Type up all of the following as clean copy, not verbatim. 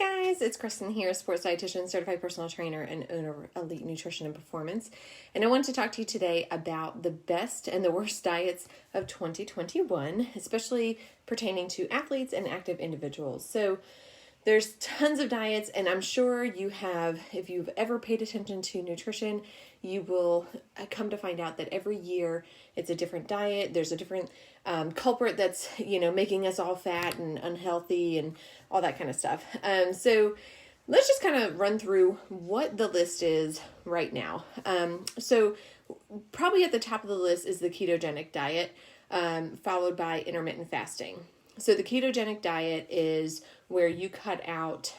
Hi guys, it's Kristen here, sports dietitian, certified personal trainer, and owner of Elite Nutrition and Performance. And I want to talk to you today about the best and the worst diets of 2021, especially pertaining to athletes and active individuals. So there's tons of diets, and I'm sure you have, if you've ever paid attention to nutrition, you will come to find out that every year it's a different diet. There's a different culprit that's, making us all fat and unhealthy and all that kind of stuff. So let's just kind of run through what the list is right now. So probably at the top of the list is the ketogenic diet, followed by intermittent fasting. So the ketogenic diet is where you cut out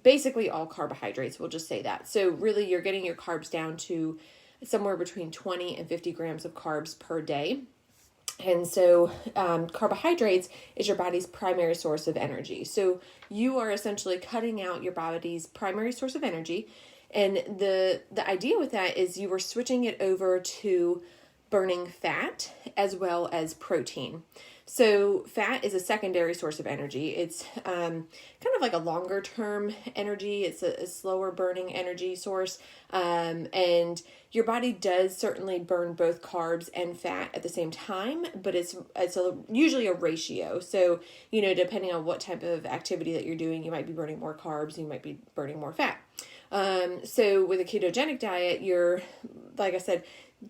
basically all carbohydrates. We'll just say that. So really you're getting your carbs down to somewhere between 20 and 50 grams of carbs per day. And so carbohydrates is your body's primary source of energy. So you are essentially cutting out your body's primary source of energy. And the idea with that is you are switching it over to burning fat as well as protein. So fat is a secondary source of energy. It's kind of like a longer term energy. It's a slower burning energy source. And your body does certainly burn both carbs and fat at the same time, but it's usually a ratio. So, depending on what type of activity that you're doing, you might be burning more carbs, you might be burning more fat. So with a ketogenic diet, you're, like I said,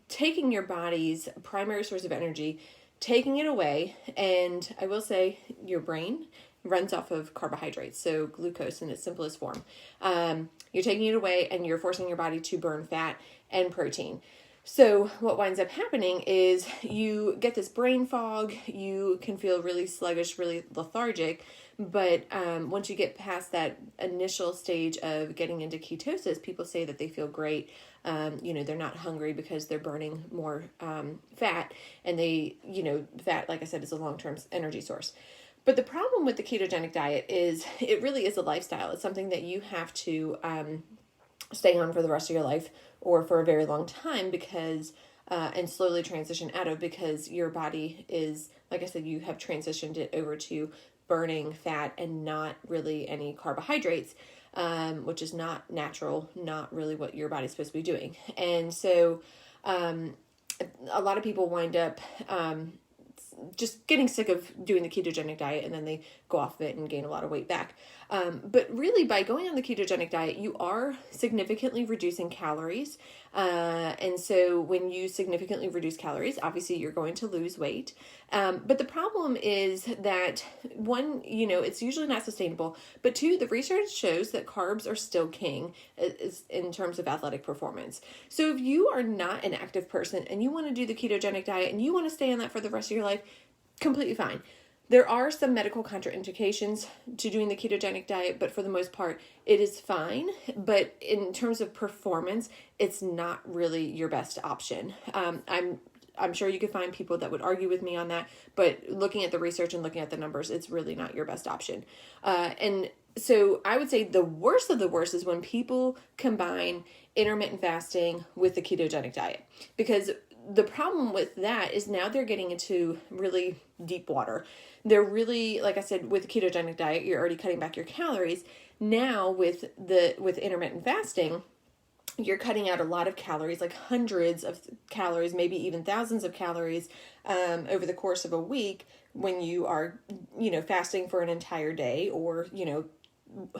taking your body's primary source of energy, taking it away, and I will say your brain runs off of carbohydrates, so glucose in its simplest form. You're taking it away and you're forcing your body to burn fat and protein. So what winds up happening is you get this brain fog, you can feel really sluggish, really lethargic, but once you get past that initial stage of getting into ketosis, people say that they feel great. They're not hungry because they're burning more fat, and fat, like I said, is a long-term energy source. But the problem with the ketogenic diet is it really is a lifestyle. It's something that you have to stay on for the rest of your life or for a very long time because and slowly transition out of, because your body is, like I said, you have transitioned it over to burning fat and not really any carbohydrates, which is not natural, not really what your body's supposed to be doing. And so a lot of people wind up just getting sick of doing the ketogenic diet, and then they go off of it and gain a lot of weight back. But really, by going on the ketogenic diet, you are significantly reducing calories. And so when you significantly reduce calories, obviously you're going to lose weight. But the problem is that, one, it's usually not sustainable. But two, the research shows that carbs are still king in terms of athletic performance. So if you are not an active person and you want to do the ketogenic diet and you want to stay on that for the rest of your life, completely fine. There are some medical contraindications to doing the ketogenic diet, but for the most part, it is fine. But in terms of performance, it's not really your best option. I'm sure you could find people that would argue with me on that, but looking at the research and looking at the numbers, it's really not your best option. And so I would say the worst of the worst is when people combine intermittent fasting with the ketogenic diet, because the problem with that is now they're getting into really deep water. They're really, like I said, with the ketogenic diet, you're already cutting back your calories. Now with intermittent fasting, you're cutting out a lot of calories, like hundreds of calories, maybe even thousands of calories over the course of a week when you are, fasting for an entire day, or,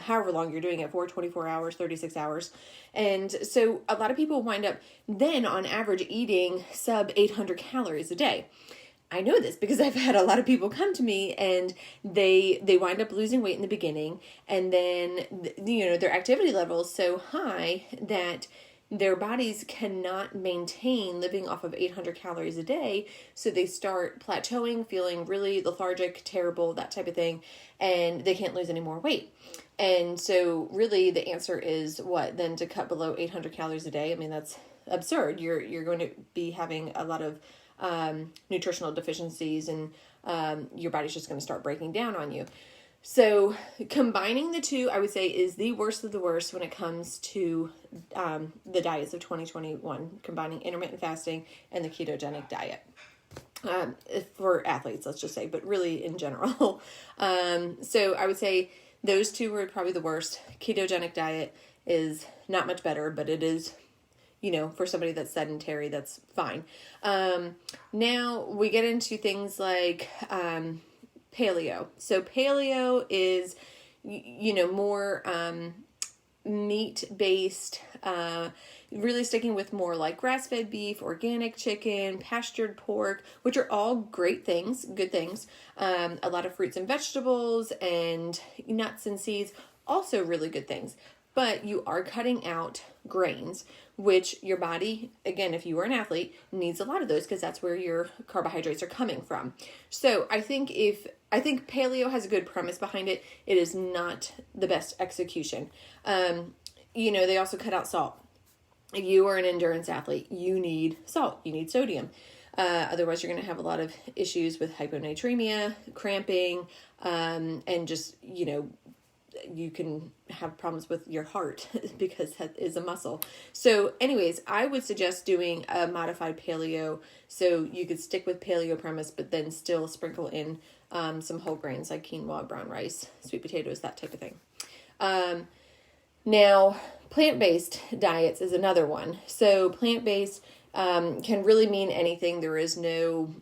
however long you're doing it for, 24 hours, 36 hours. And so a lot of people wind up then on average eating sub 800 calories a day. I know this because I've had a lot of people come to me and they wind up losing weight in the beginning, and then, their activity level is so high that their bodies cannot maintain living off of 800 calories a day. So they start plateauing, feeling really lethargic, terrible, that type of thing. And they can't lose any more weight. And so really the answer is what? Then to cut below 800 calories a day. I mean, that's absurd. You're going to be having a lot of nutritional deficiencies, and your body's just going to start breaking down on you. So combining the two, I would say, is the worst of the worst when it comes to the diets of 2021, combining intermittent fasting and the ketogenic diet. For athletes, let's just say, but really in general. So I would say those two are probably the worst. Ketogenic diet is not much better, but it is, for somebody that's sedentary, that's fine. Now we get into things like paleo. So paleo is, more meat-based, really sticking with more like grass-fed beef, organic chicken, pastured pork, which are all great things, good things. A lot of fruits and vegetables and nuts and seeds, also really good things. But you are cutting out grains, which your body, again, if you are an athlete, needs a lot of those because that's where your carbohydrates are coming from. So I think paleo has a good premise behind it. It is not the best execution. They also cut out salt. If you are an endurance athlete, you need salt, you need sodium. Otherwise, you're going to have a lot of issues with hyponatremia, cramping, and just, you can have problems with your heart because that is a muscle. So anyways, I would suggest doing a modified paleo. So you could stick with paleo premise, but then still sprinkle in some whole grains like quinoa, brown rice, sweet potatoes, that type of thing. Now, plant-based diets is another one. So plant-based can really mean anything. There is no,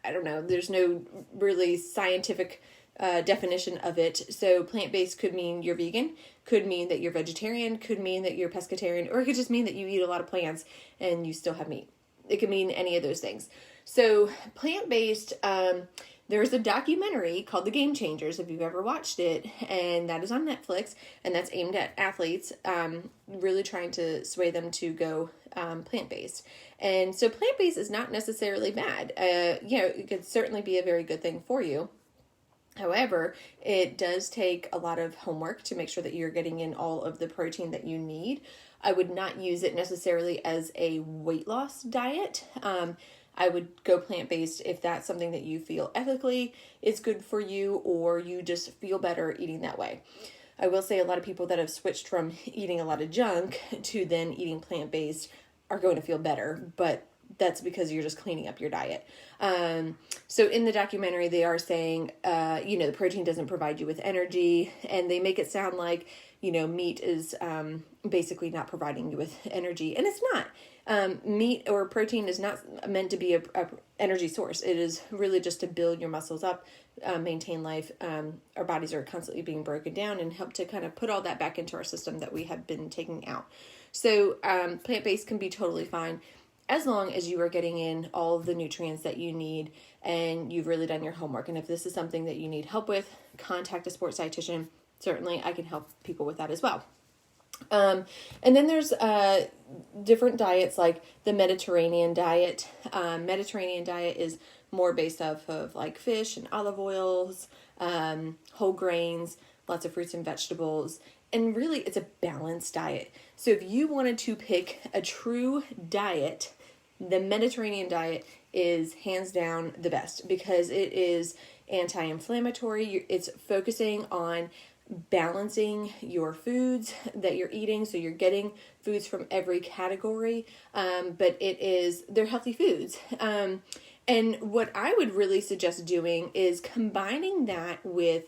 there's no really scientific definition of it. So plant-based could mean you're vegan, could mean that you're vegetarian, could mean that you're pescatarian, or it could just mean that you eat a lot of plants and you still have meat. It could mean any of those things. So plant-based, there's a documentary called The Game Changers, if you've ever watched it, and that is on Netflix, and that's aimed at athletes, really trying to sway them to go plant-based. And so plant-based is not necessarily bad. It could certainly be a very good thing for you. However, it does take a lot of homework to make sure that you're getting in all of the protein that you need. I would not use it necessarily as a weight loss diet. I would go plant-based if that's something that you feel ethically is good for you, or you just feel better eating that way. I will say a lot of people that have switched from eating a lot of junk to then eating plant-based are going to feel better, but that's because you're just cleaning up your diet. So in the documentary, they are saying, the protein doesn't provide you with energy, and they make it sound like, meat is basically not providing you with energy, and it's not. Meat or protein is not meant to be a energy source. It is really just to build your muscles up, maintain life. Our bodies are constantly being broken down and help to kind of put all that back into our system that we have been taking out. So plant-based can be totally fine, as long as you are getting in all of the nutrients that you need and you've really done your homework. And if this is something that you need help with, contact a sports dietitian. Certainly, I can help people with that as well. And then there's different diets like the Mediterranean diet. Mediterranean diet is more based off of like fish and olive oils, whole grains, lots of fruits and vegetables. And really, it's a balanced diet. So if you wanted to pick a true diet, the Mediterranean diet is hands down the best because it is anti-inflammatory. It's focusing on balancing your foods that you're eating. So you're getting foods from every category, but they're healthy foods. And what I would really suggest doing is combining that with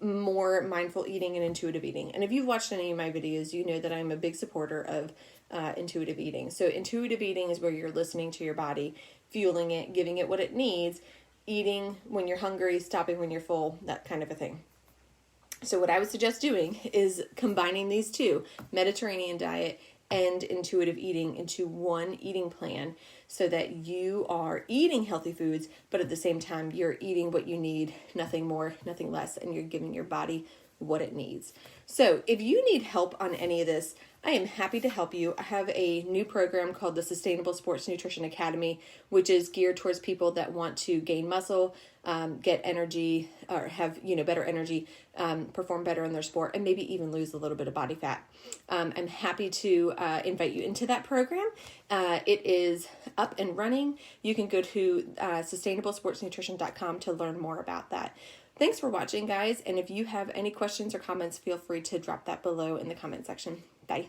more mindful eating and intuitive eating. And if you've watched any of my videos, you know that I'm a big supporter of intuitive eating. So intuitive eating is where you're listening to your body, fueling it, giving it what it needs, eating when you're hungry, stopping when you're full, that kind of a thing. So what I would suggest doing is combining these two, Mediterranean diet and intuitive eating, into one eating plan so that you are eating healthy foods, but at the same time, you're eating what you need, nothing more, nothing less, and you're giving your body what it needs. So if you need help on any of this, I am happy to help you. I have a new program called the Sustainable Sports Nutrition Academy, which is geared towards people that want to gain muscle, get energy, or have better energy, perform better in their sport, and maybe even lose a little bit of body fat. I'm happy to invite you into that program. It is up and running. You can go to sustainablesportsnutrition.com to learn more about that. Thanks for watching, guys, and if you have any questions or comments, feel free to drop that below in the comment section. Bye.